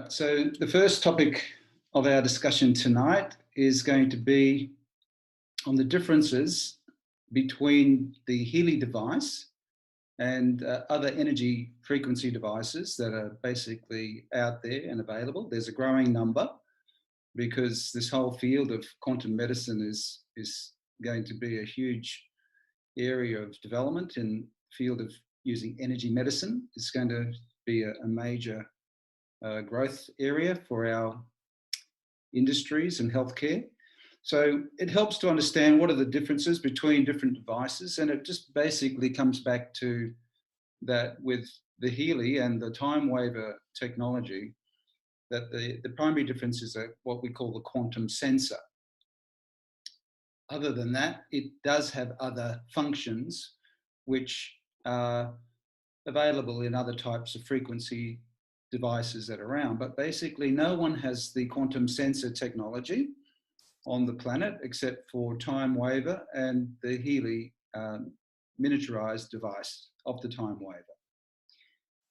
So the first topic of our discussion tonight is going to be on the differences between the Healy device and other energy frequency devices that are basically out there and available. There's a growing number because this whole field of quantum medicine is going to be a huge area of development in the field of using energy medicine. It's going to be a major growth area for our industries and healthcare. So it helps to understand what are the differences between different devices, and it just basically comes back to that with the Healy and the time waver technology, that the primary difference is what we call the quantum sensor. Other than that, it does have other functions which are available in other types of frequency devices that are around, but basically no one has the quantum sensor technology on the planet except for time waver and the Healy miniaturized device of the time waver.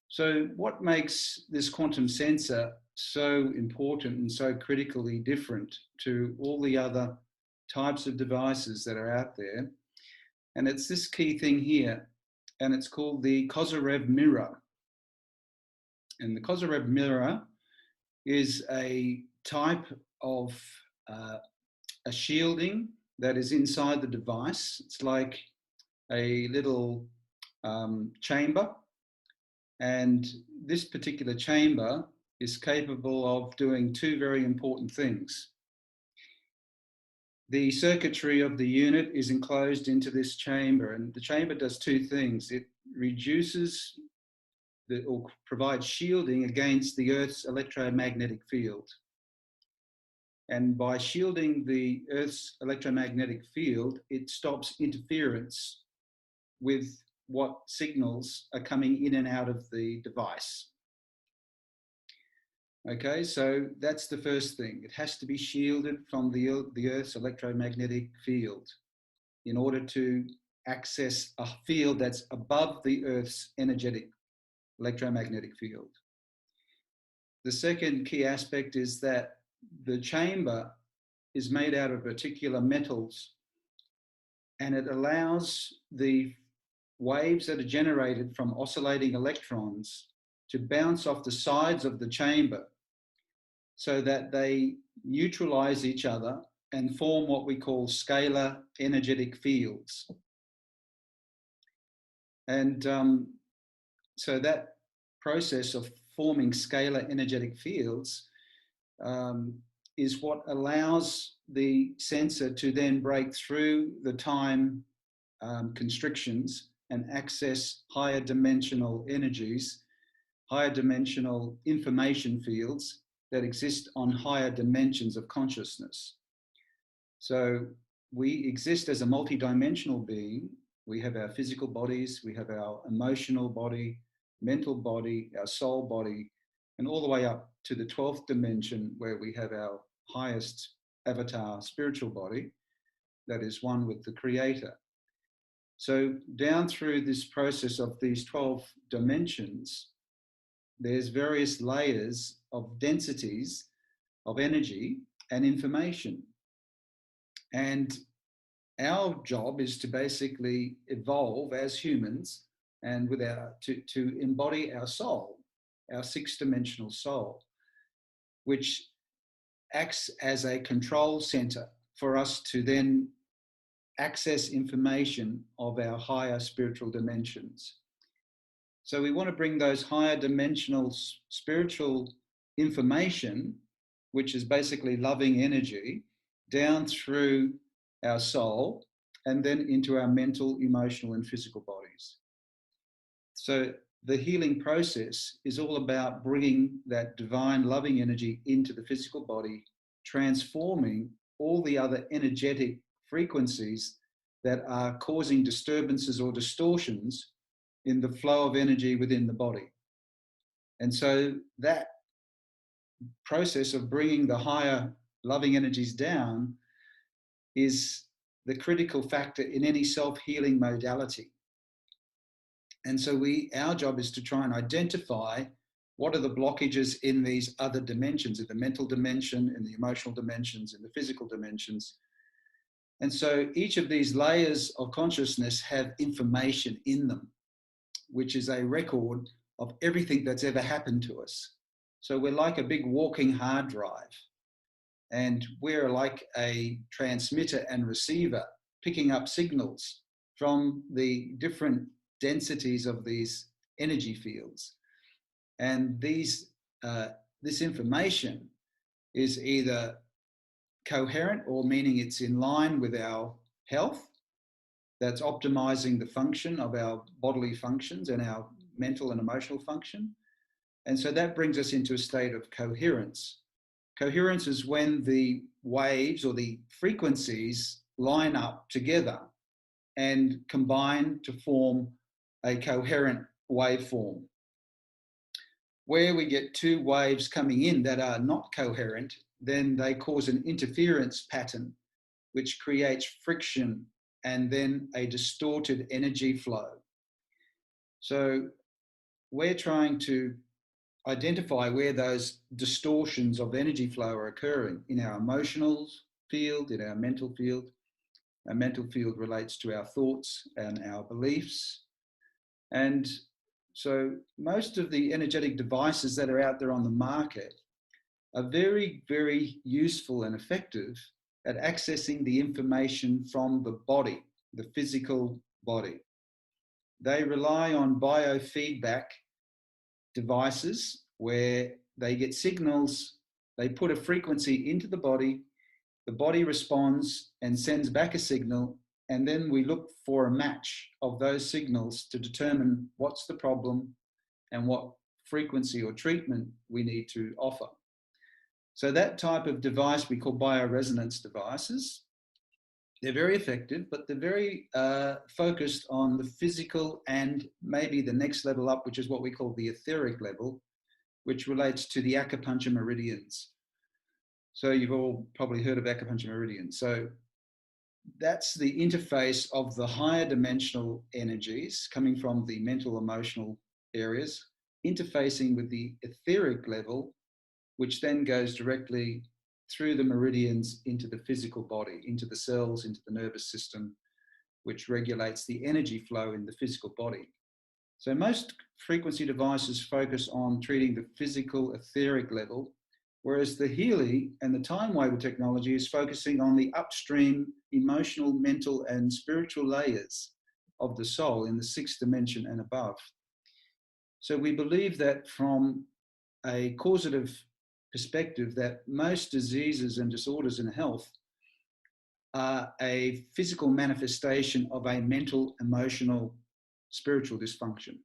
So what makes this quantum sensor so important and so critically different to all the other types of devices that are out there? And it's this key thing here, and it's called the Kozyrev mirror. And the Kozyrev mirror is a type of a shielding that is inside the device. It's like a little chamber, and this particular chamber is capable of doing two very important things. The circuitry of the unit is enclosed into this chamber, and the chamber does two things. It reduces or provides shielding against the Earth's electromagnetic field. And by shielding the Earth's electromagnetic field, it stops interference with what signals are coming in and out of the device. Okay, so that's the first thing. It has to be shielded from the Earth's electromagnetic field in order to access a field that's above the Earth's electromagnetic field. The second key aspect is that the chamber is made out of particular metals, and it allows the waves that are generated from oscillating electrons to bounce off the sides of the chamber so that they neutralize each other and form what we call scalar energetic fields. And so that process of forming scalar energetic fields is what allows the sensor to then break through the time constrictions and access higher dimensional energies, higher dimensional information fields that exist on higher dimensions of consciousness. So we exist as a multidimensional being. We have our physical bodies, we have our emotional body, mental body, our soul body, and all the way up to the 12th dimension where we have our highest avatar spiritual body that is one with the Creator. So down through this process of these 12 dimensions, there's various layers of densities of energy and information. And our job is to basically evolve as humans and to embody our soul, our six-dimensional soul, which acts as a control center for us to then access information of our higher spiritual dimensions. So we want to bring those higher dimensional spiritual information, which is basically loving energy, down through our soul and then into our mental, emotional, and physical bodies. So the healing process is all about bringing that divine loving energy into the physical body, transforming all the other energetic frequencies that are causing disturbances or distortions in the flow of energy within the body. And so that process of bringing the higher loving energies down is the critical factor in any self-healing modality. And so our job is to try and identify what are the blockages in these other dimensions, in the mental dimension, in the emotional dimensions, in the physical dimensions. And so each of these layers of consciousness have information in them, which is a record of everything that's ever happened to us. So we're like a big walking hard drive, and we're like a transmitter and receiver picking up signals from the different densities of these energy fields. And this information is either coherent, or meaning it's in line with our health, that's optimizing the function of our bodily functions and our mental and emotional function. And so that brings us into a state of coherence. Coherence is when the waves or the frequencies line up together and combine to form a coherent waveform. Where we get two waves coming in that are not coherent, then they cause an interference pattern, which creates friction and then a distorted energy flow. So we're trying to identify where those distortions of energy flow are occurring in our emotional field, in our mental field. Our mental field relates to our thoughts and our beliefs. And so most of the energetic devices that are out there on the market are very, very useful and effective at accessing the information from the body, the physical body. They rely on biofeedback devices where they get signals, they put a frequency into the body responds and sends back a signal, and then we look for a match of those signals to determine what's the problem and what frequency or treatment we need to offer. So that type of device we call bioresonance devices. They're very effective, but they're very focused on the physical and maybe the next level up, which is what we call the etheric level, which relates to the acupuncture meridians. So you've all probably heard of acupuncture meridians. So that's the interface of the higher dimensional energies coming from the mental, emotional areas, interfacing with the etheric level, which then goes directly through the meridians into the physical body, into the cells, into the nervous system, which regulates the energy flow in the physical body. So most frequency devices focus on treating the physical etheric level, whereas the Healy and the time wave technology is focusing on the upstream emotional, mental, and spiritual layers of the soul in the sixth dimension and above. So we believe that from a causative perspective, that most diseases and disorders in health are a physical manifestation of a mental, emotional, spiritual dysfunction.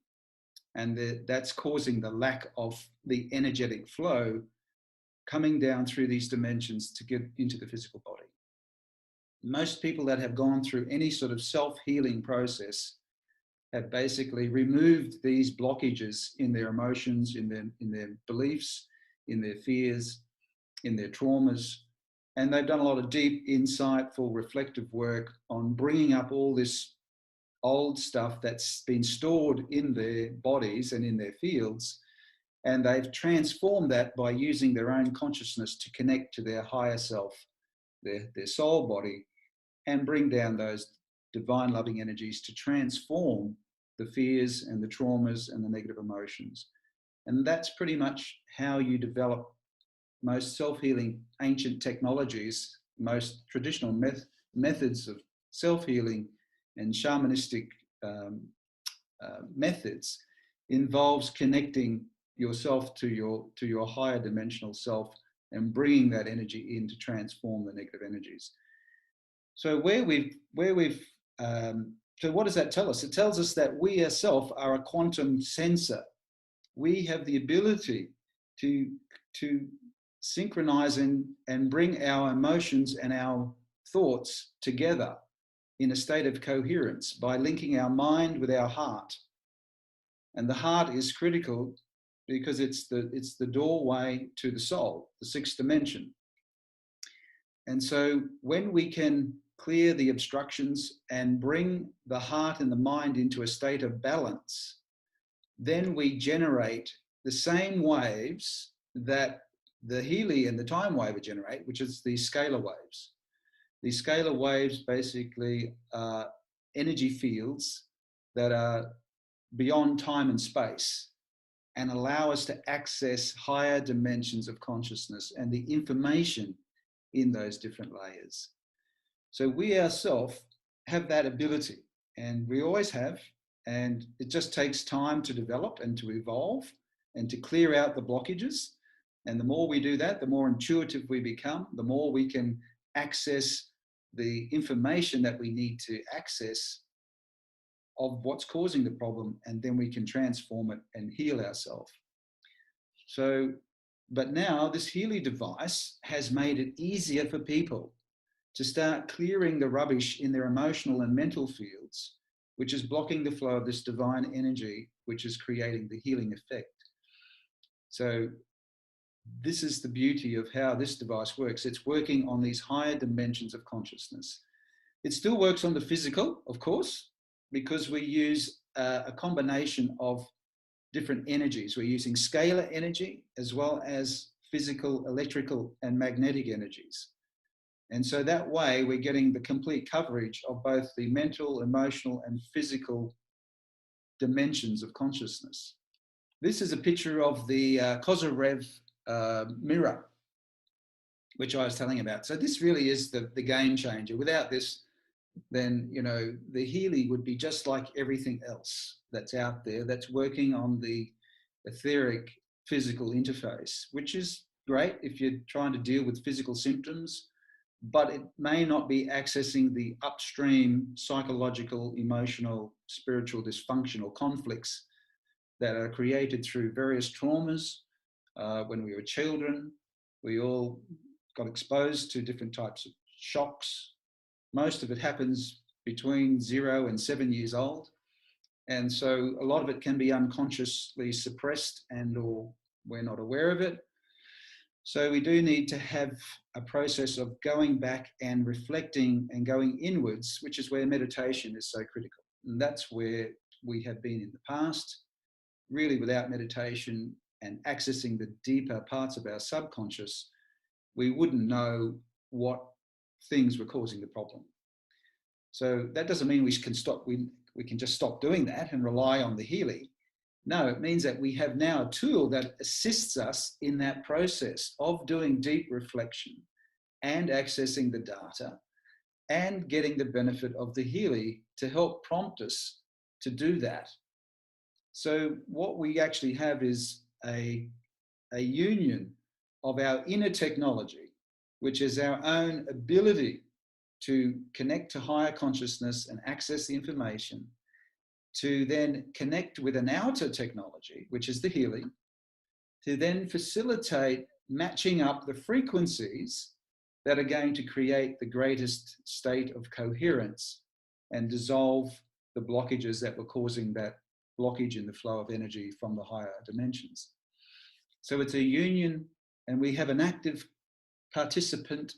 And that's causing the lack of the energetic flow coming down through these dimensions to get into the physical body. Most people that have gone through any sort of self-healing process have basically removed these blockages in their emotions, in their beliefs, in their fears, in their traumas. And they've done a lot of deep, insightful, reflective work on bringing up all this old stuff that's been stored in their bodies and in their fields. And they've transformed that by using their own consciousness to connect to their higher self, their soul body, and bring down those divine loving energies to transform the fears and the traumas and the negative emotions. And that's pretty much how you develop most self-healing ancient technologies, most traditional methods of self-healing and shamanistic methods involves connecting yourself to your higher dimensional self and bringing that energy in to transform the negative energies. So so what does that tell us? It tells us that we ourselves are a quantum sensor. We have the ability to synchronize and bring our emotions and our thoughts together in a state of coherence by linking our mind with our heart. And the heart is critical because it's the doorway to the soul, the sixth dimension. And so when we can clear the obstructions and bring the heart and the mind into a state of balance, then we generate the same waves that the Healy and the time waver generate, which is the scalar waves. These scalar waves basically are energy fields that are beyond time and space and allow us to access higher dimensions of consciousness and the information in those different layers. So we ourselves have that ability, and we always have, and it just takes time to develop and to evolve and to clear out the blockages. And the more we do that, the more intuitive we become, the more we can access the information that we need to access of what's causing the problem, and then we can transform it and heal ourselves. So, but now this Healy device has made it easier for people to start clearing the rubbish in their emotional and mental fields, which is blocking the flow of this divine energy, which is creating the healing effect. So this is the beauty of how this device works. It's working on these higher dimensions of consciousness. It still works on the physical, of course, because we use a combination of different energies. We're using scalar energy as well as physical, electrical, and magnetic energies. And so that way we're getting the complete coverage of both the mental, emotional, and physical dimensions of consciousness. This is a picture of the Kozyrev mirror, which I was telling about. So this really is the game changer. Without this, then, you know, the Healy would be just like everything else that's out there that's working on the etheric physical interface, which is great if you're trying to deal with physical symptoms, but it may not be accessing the upstream psychological, emotional, spiritual dysfunctional conflicts that are created through various traumas. When we were children, we all got exposed to different types of shocks. Most of it happens between 0 and 7 years old. And so a lot of it can be unconsciously suppressed and or we're not aware of it. So we do need to have a process of going back and reflecting and going inwards, which is where meditation is so critical. And that's where we have been in the past. Really, without meditation and accessing the deeper parts of our subconscious, we wouldn't know what things were causing the problem. So that doesn't mean we can stop. We can just stop doing that and rely on the Healy. No, it means that we have now a tool that assists us in that process of doing deep reflection and accessing the data and getting the benefit of the Healy to help prompt us to do that. So what we actually have is a union of our inner technology, which is our own ability to connect to higher consciousness and access the information, to then connect with an outer technology, which is the Healy, to then facilitate matching up the frequencies that are going to create the greatest state of coherence and dissolve the blockages that were causing that blockage in the flow of energy from the higher dimensions. So it's a union, and we have an active participant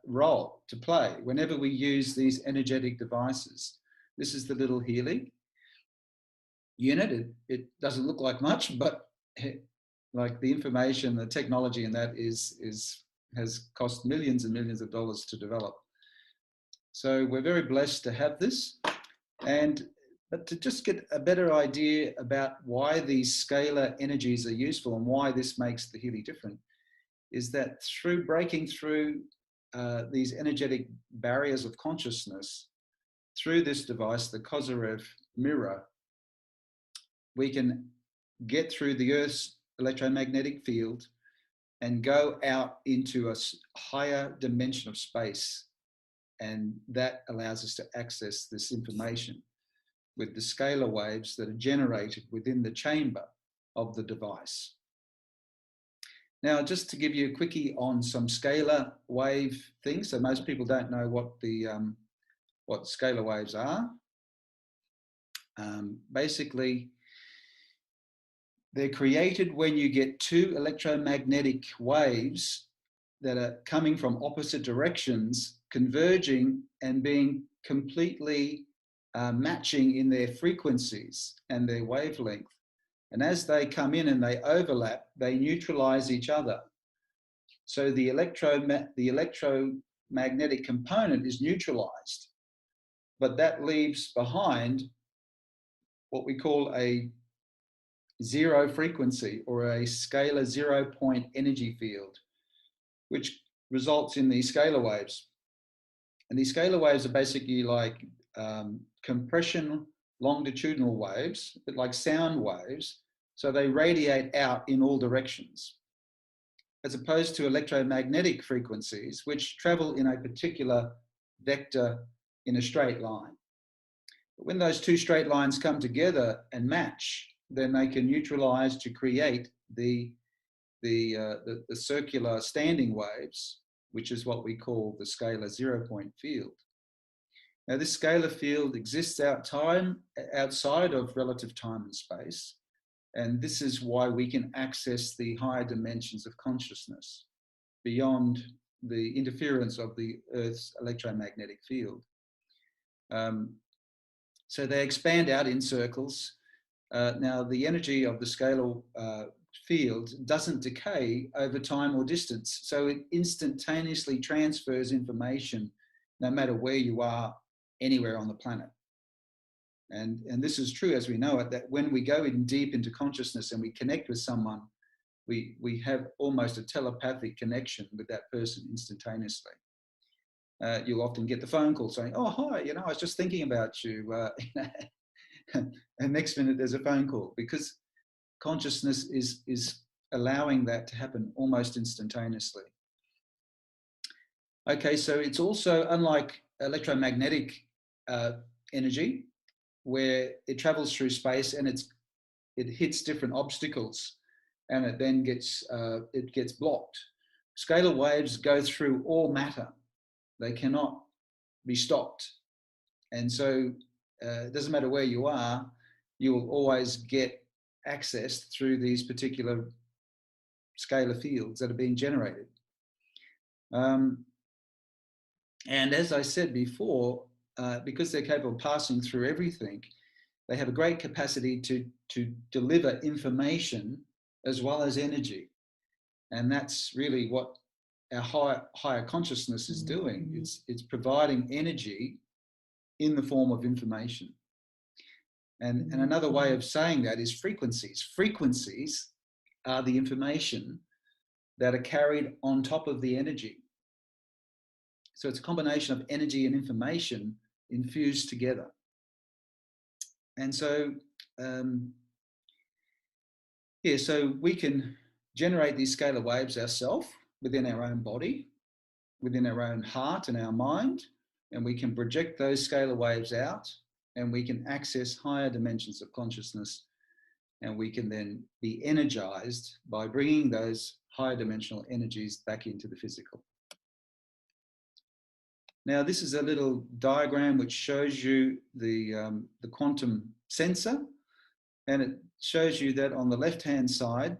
role to play whenever we use these energetic devices. This is the little Healy unit. It doesn't look like much, but like the information, the technology in that has cost millions and millions of dollars to develop. So we're very blessed to have this. But to just get a better idea about why these scalar energies are useful and why this makes the Healy different, is that through breaking through these energetic barriers of consciousness, through this device, the Kozyrev mirror, we can get through the Earth's electromagnetic field and go out into a higher dimension of space. And that allows us to access this information with the scalar waves that are generated within the chamber of the device. Now, just to give you a quickie on some scalar wave things. So most people don't know what scalar waves are. Basically, they're created when you get two electromagnetic waves that are coming from opposite directions, converging and being completely matching in their frequencies and their wavelength. And as they come in and they overlap, they neutralize each other. So the electromagnetic component is neutralized, but that leaves behind what we call a zero frequency or a scalar 0-point energy field, which results in these scalar waves. And these scalar waves are basically like compression longitudinal waves, but like sound waves. So they radiate out in all directions, as opposed to electromagnetic frequencies, which travel in a particular vector in a straight line. But when those two straight lines come together and match, then they can neutralize to create the circular standing waves, which is what we call the scalar 0-point field. Now, this scalar field exists outside of relative time and space, and this is why we can access the higher dimensions of consciousness beyond the interference of the Earth's electromagnetic field. So they expand out in circles. Now, the energy of the scalar field doesn't decay over time or distance, so it instantaneously transfers information no matter where you are anywhere on the planet. And this is true, as we know it, that when we go in deep into consciousness and we connect with someone, we have almost a telepathic connection with that person instantaneously. You'll often get the phone call saying, "Oh, hi, I was just thinking about you." And next minute there's a phone call, because consciousness is allowing that to happen almost instantaneously. Okay, so it's also unlike electromagnetic energy, where it travels through space and it hits different obstacles, and it then gets blocked. Scalar waves go through all matter; they cannot be stopped, and so it doesn't matter where you are, you will always get access through these particular scalar fields that are being generated. And as I said before, because they're capable of passing through everything, they have a great capacity to deliver information as well as energy. And that's really what our higher consciousness is doing. It's providing energy in the form of information. And another way of saying that is frequencies. Frequencies are the information that are carried on top of the energy. So it's a combination of energy and information infused together. And so, so we can generate these scalar waves ourselves within our own body, within our own heart and our mind, and we can project those scalar waves out, and we can access higher dimensions of consciousness, and we can then be energized by bringing those higher dimensional energies back into the physical. Now, this is a little diagram which shows you the quantum sensor, and it shows you that on the left-hand side,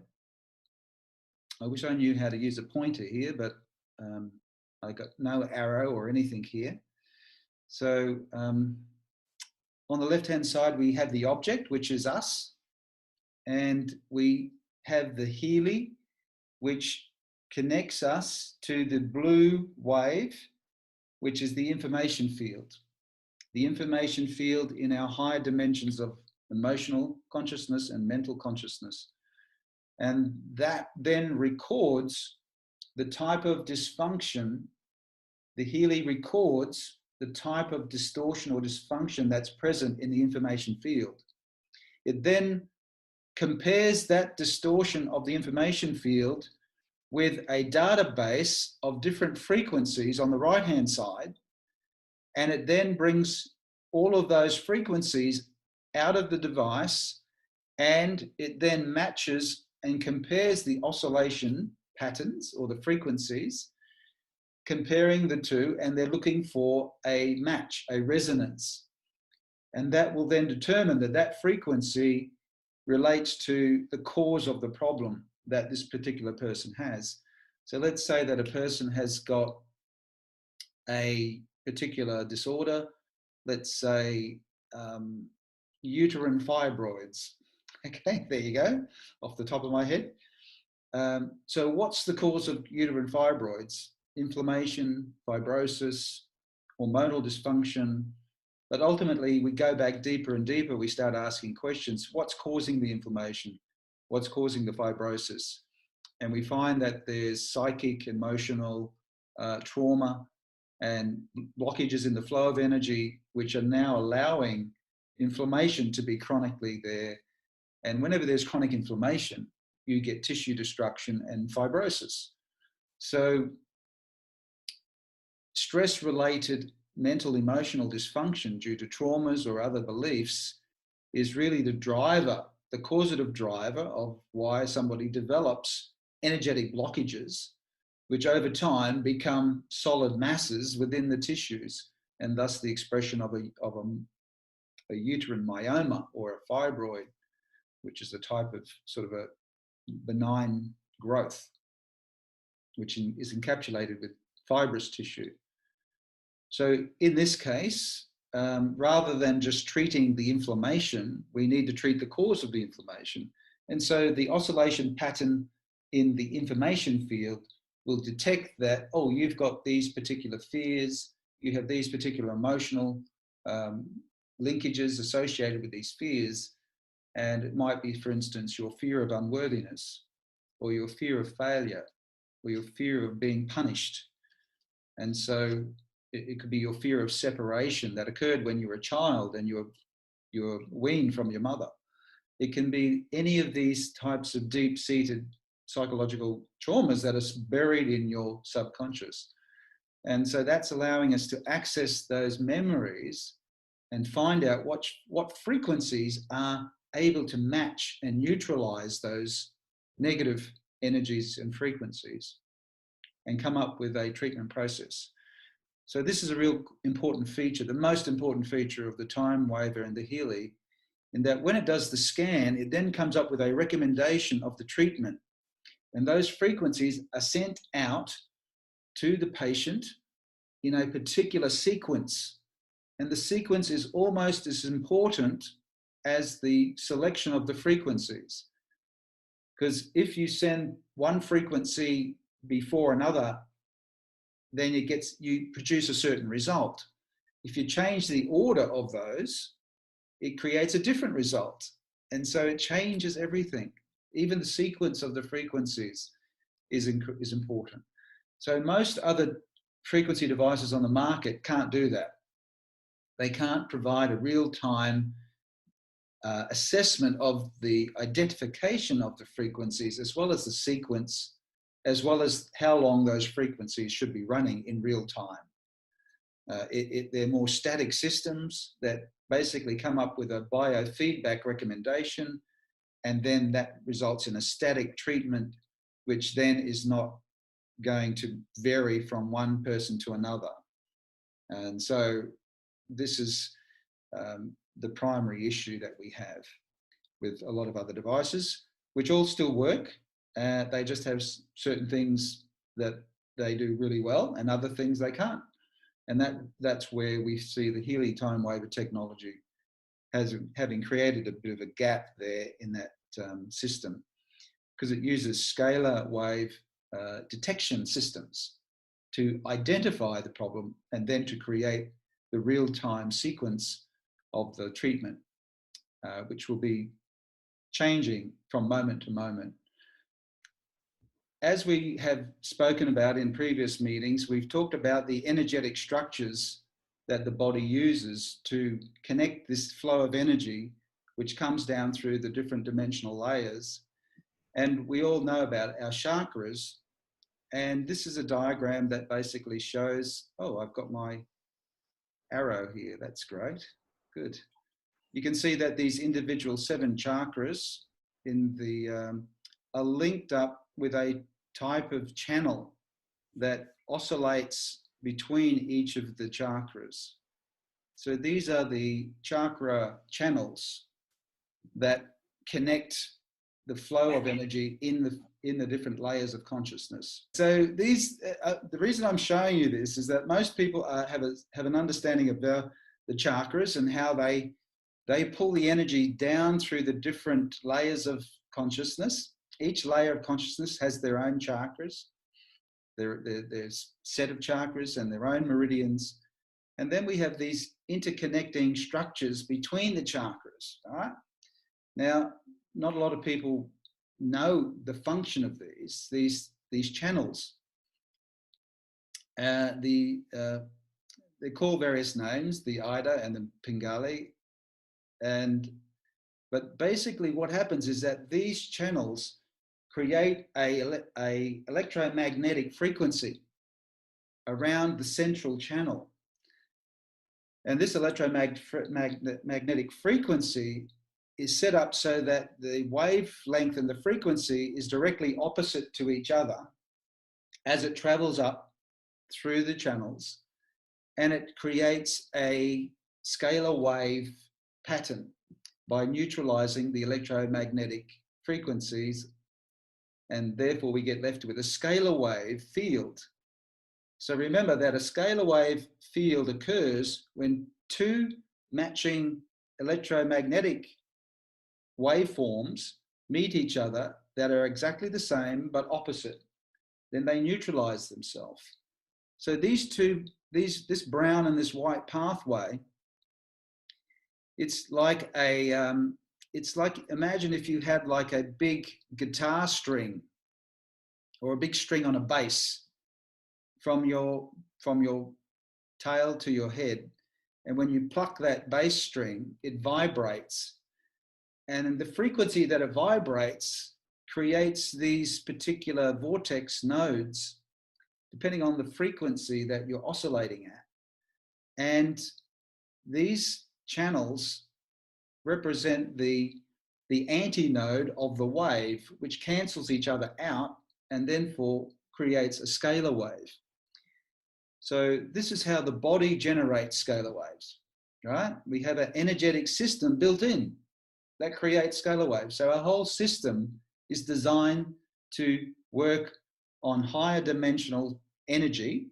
I wish I knew how to use a pointer here, but I got no arrow or anything here. So on the left-hand side, we have the object, which is us, and we have the Healy, which connects us to the blue wave, which is the information field. The information field in our higher dimensions of emotional consciousness and mental consciousness. And that then records the type of dysfunction. The Healy records the type of distortion or dysfunction that's present in the information field. It then compares that distortion of the information field with a database of different frequencies on the right-hand side, and it then brings all of those frequencies out of the device, and it then matches and compares the oscillation patterns or the frequencies, comparing the two, and they're looking for a match, a resonance. And that will then determine that that frequency relates to the cause of the problem that this particular person has. So let's say that a person has got a particular disorder, let's say uterine fibroids. Okay, there you go, off the top of my head. So what's the cause of uterine fibroids? Inflammation, fibrosis, hormonal dysfunction. But ultimately, we go back deeper and deeper. We start asking questions. What's causing the inflammation? What's causing the fibrosis? And we find that there's psychic, emotional trauma and blockages in the flow of energy, which are now allowing inflammation to be chronically there. And whenever there's chronic inflammation, you get tissue destruction and fibrosis. So stress-related mental emotional dysfunction due to traumas or other beliefs is really the driver, the causative driver of why somebody develops energetic blockages, which over time become solid masses within the tissues, and thus the expression of a uterine myoma or a fibroid, which is a type of sort of a benign growth, which is encapsulated with fibrous tissue. So in this case, rather than just treating the inflammation, we need to treat the cause of the inflammation. And so the oscillation pattern in the information field will detect that, oh, you've got these particular fears, you have these particular emotional linkages associated with these fears. And it might be, for instance, your fear of unworthiness, or your fear of failure, or your fear of being punished. And so it could be your fear of separation that occurred when you were a child and you were weaned from your mother. It can be any of these types of deep-seated psychological traumas that are buried in your subconscious. And so that's allowing us to access those memories and find out what frequencies are able to match and neutralize those negative energies and frequencies and come up with a treatment process. So this is a real important feature, the most important feature of the time waver and the Healy, in that when it does the scan, it then comes up with a recommendation of the treatment. And those frequencies are sent out to the patient in a particular sequence. And the sequence is almost as important as the selection of the frequencies. Because if you send one frequency before another, then you produce a certain result. If you change the order of those, it creates a different result. And so it changes everything. Even the sequence of the frequencies is important. So most other frequency devices on the market can't do that. They can't provide a real-time assessment of the identification of the frequencies, as well as the sequence, as well as how long those frequencies should be running in real time. They're more static systems that basically come up with a biofeedback recommendation, and then that results in a static treatment, which then is not going to vary from one person to another. And so this is the primary issue that we have with a lot of other devices, which all still work. They just have certain things that they do really well and other things they can't. And that's where we see the Healy time waver technology having created a bit of a gap there in that system, because it uses scalar wave detection systems to identify the problem and then to create the real-time sequence of the treatment, which will be changing from moment to moment. As we have spoken about in previous meetings, we've talked about the energetic structures that the body uses to connect this flow of energy, which comes down through the different dimensional layers. And we all know about our chakras. And this is a diagram that basically shows, oh, I've got my arrow here. That's great. Good. You can see that these individual 7 chakras are linked up with a type of channel that oscillates between each of the chakras. So these are the chakra channels that connect the flow of energy in the different layers of consciousness. So the reason I'm showing you this is that most people have an understanding of the chakras and how they They pull the energy down through the different layers of consciousness. Each layer of consciousness has their own chakras, their set of chakras and their own meridians. And then we have these interconnecting structures between the chakras. All right? Now, not a lot of people know the function of these channels. They call various names, the Ida and the Pingali. But basically what happens is that these channels create a electromagnetic frequency around the central channel. And this electromagnetic frequency is set up so that the wavelength and the frequency is directly opposite to each other as it travels up through the channels, and it creates a scalar wave pattern by neutralizing the electromagnetic frequencies, and therefore we get left with a scalar wave field. So remember that a scalar wave field occurs when two matching electromagnetic waveforms meet each other that are exactly the same but opposite. Then they neutralize themselves. So these two, this brown and this white pathway, it's like imagine if you had like a big guitar string or a big string on a bass from your tail to your head. And when you pluck that bass string, it vibrates. And the frequency that it vibrates creates these particular vortex nodes, depending on the frequency that you're oscillating at. And these channels represent the antinode of the wave, which cancels each other out and therefore creates a scalar wave. So this is how the body generates scalar waves, right? We have an energetic system built in that creates scalar waves. So our whole system is designed to work on higher dimensional energy,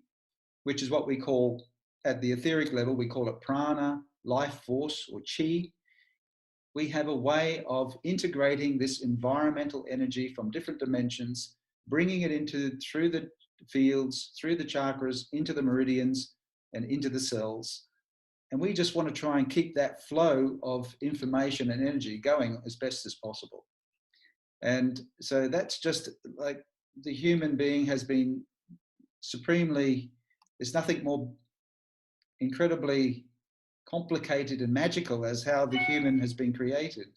which is what we call, at the etheric level, we call it prana, life force, or chi. We have a way of integrating this environmental energy from different dimensions, bringing it through the fields, through the chakras, into the meridians, and into the cells. And we just want to try and keep that flow of information and energy going as best as possible. And so that's just like the human being has been supremely, there's nothing more incredibly complicated and magical as how the human has been created.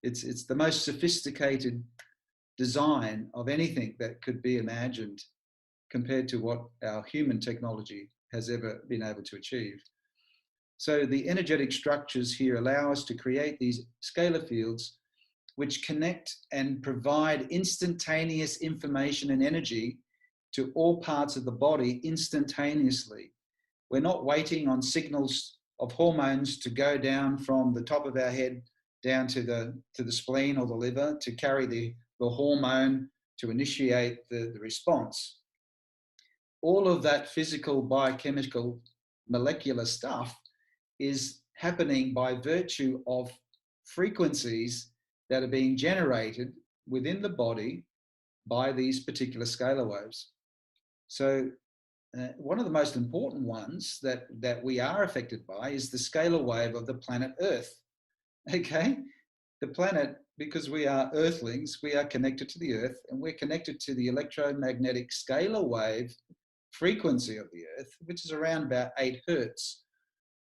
It's the most sophisticated design of anything that could be imagined compared to what our human technology has ever been able to achieve. So the energetic structures here allow us to create these scalar fields which connect and provide instantaneous information and energy to all parts of the body instantaneously. We're not waiting on signals of hormones to go down from the top of our head down to the spleen or the liver to carry the hormone to initiate the response. All of that physical, biochemical, molecular stuff is happening by virtue of frequencies that are being generated within the body by these particular scalar waves. So one of the most important ones that we are affected by is the scalar wave of the planet Earth. Okay? The planet, because we are earthlings, we are connected to the Earth, and we're connected to the electromagnetic scalar wave frequency of the Earth, which is around about 8 hertz.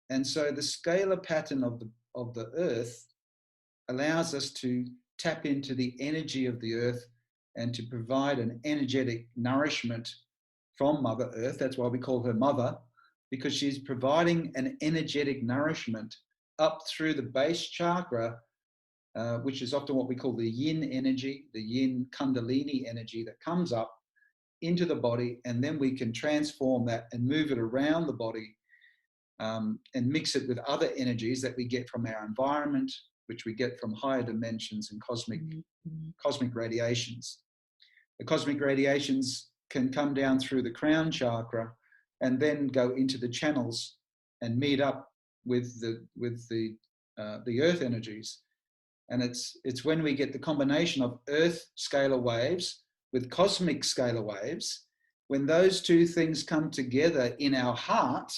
And so the scalar pattern of the Earth allows us to tap into the energy of the Earth and to provide an energetic nourishment from Mother Earth. That's why we call her Mother, because she's providing an energetic nourishment up through the base chakra, which is often what we call the yin energy, the yin kundalini energy that comes up into the body, and then we can transform that and move it around the body and mix it with other energies that we get from our environment, which we get from higher dimensions and cosmic radiations. The cosmic radiations can come down through the crown chakra and then go into the channels and meet up with the the earth energies. And it's when we get the combination of earth scalar waves with cosmic scalar waves, when those two things come together in our heart,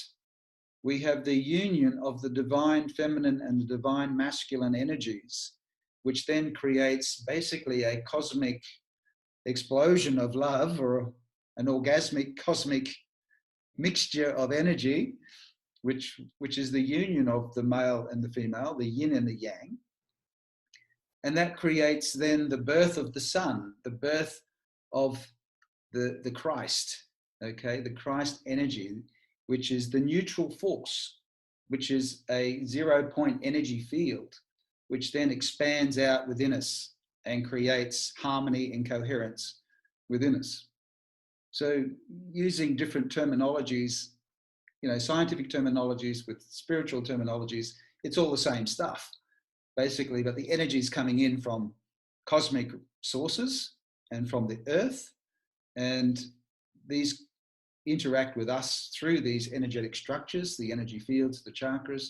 we have the union of the divine feminine and the divine masculine energies, which then creates basically a cosmic explosion of love, or an orgasmic cosmic mixture of energy, which is the union of the male and the female, the yin and the yang. And that creates then the birth of the sun, the birth of the Christ, okay, the Christ energy, which is the neutral force, which is a 0-point energy field, which then expands out within us and creates harmony and coherence within us. So using different terminologies, scientific terminologies with spiritual terminologies, it's all the same stuff, basically, but the energy is coming in from cosmic sources and from the earth, and these interact with us through these energetic structures, the energy fields, the chakras,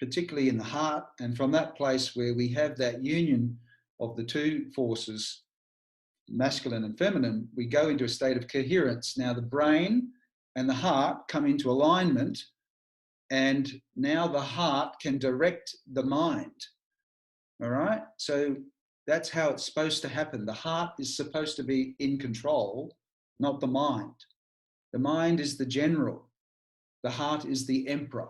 particularly in the heart. And from that place where we have that union of the two forces, masculine and feminine, we go into a state of coherence. Now the brain and the heart come into alignment, and now the heart can direct the mind. All right? So that's how it's supposed to happen. The heart is supposed to be in control, not the mind. The mind is the general. The heart is the emperor.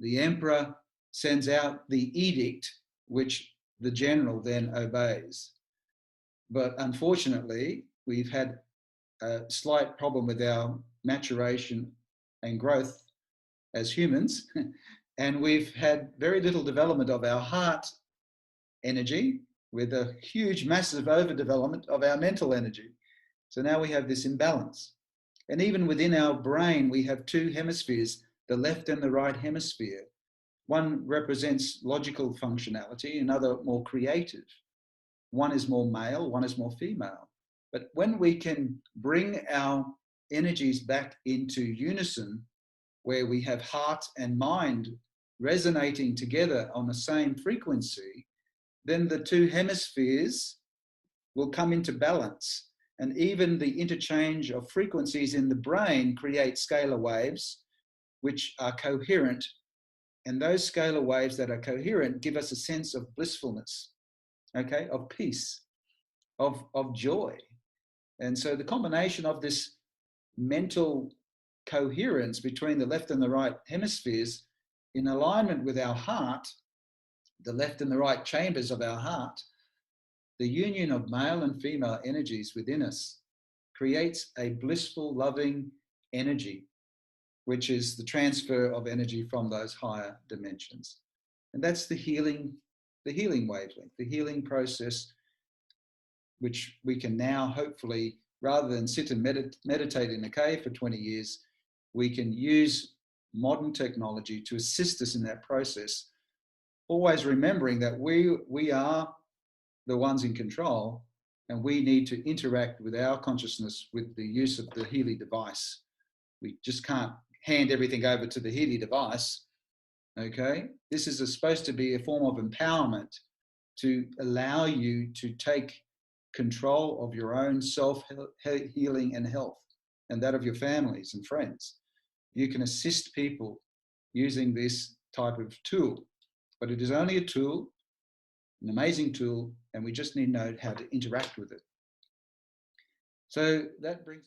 The emperor sends out the edict, which the general then obeys. But unfortunately, we've had a slight problem with our maturation and growth as humans, and we've had very little development of our heart energy, with a huge, massive overdevelopment of our mental energy. So now we have this imbalance. And even within our brain, we have two hemispheres, the left and the right hemisphere. One represents logical functionality, another more creative. One is more male, one is more female. But when we can bring our energies back into unison, where we have heart and mind resonating together on the same frequency, then the two hemispheres will come into balance. And even the interchange of frequencies in the brain create scalar waves, which are coherent. And those scalar waves that are coherent give us a sense of blissfulness, okay, of peace, of joy. And so the combination of this mental coherence between the left and the right hemispheres in alignment with our heart, the left and the right chambers of our heart, the union of male and female energies within us creates a blissful, loving energy, which is the transfer of energy from those higher dimensions. And that's the healing wavelength, the healing process, which we can now hopefully, rather than sit and meditate in a cave for 20 years, we can use modern technology to assist us in that process, always remembering that we are the ones in control, and we need to interact with our consciousness with the use of the Healy device. We just can't hand everything over to the Healy device, okay? This is supposed to be a form of empowerment to allow you to take control of your own self-healing and health, and that of your families and friends. You can assist people using this type of tool, but it is only a tool, an amazing tool, and we just need to know how to interact with it. So that brings